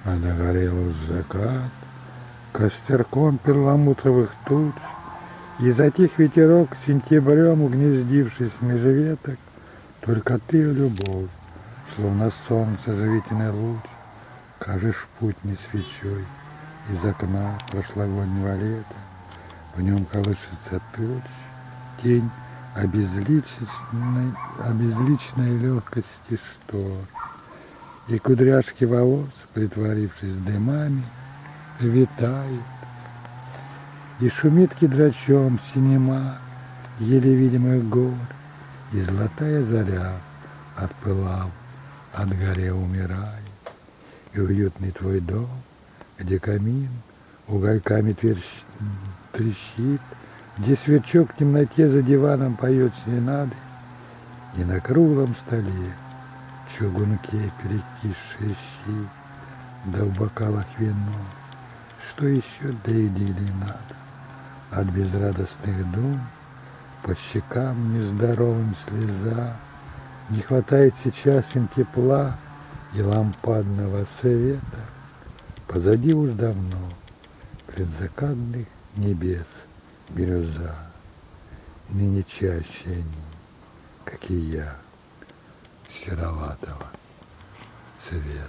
А догорел уж закат костерком перламутровых туч, и затих ветерок сентябрем, угнездившись меж веток. Только ты, любовь, словно солнце живительный луч, кажешь путь не свечой из окна прошлогоднего лета. В нем колышется туч, тень обезличенной легкости штор. И кудряшки волос, притворившись дымами, витают. И шумит кедрачом синема еле видимых гор, и золотая заря, отпылав, от горе умирает. И уютный твой дом, где камин угольками трещит, где сверчок в темноте за диваном поет серенады, и на круглом столе в чугунке перекисшие щи, да в бокалах вино. Что еще для идиллии надо? От безрадостных дум по щекам нездоровым слеза. Не хватает сейчас им тепла и лампадного света. Позади уж давно предзакатных небес бирюза. Ныне чаще они, как и я, сероватого цвета.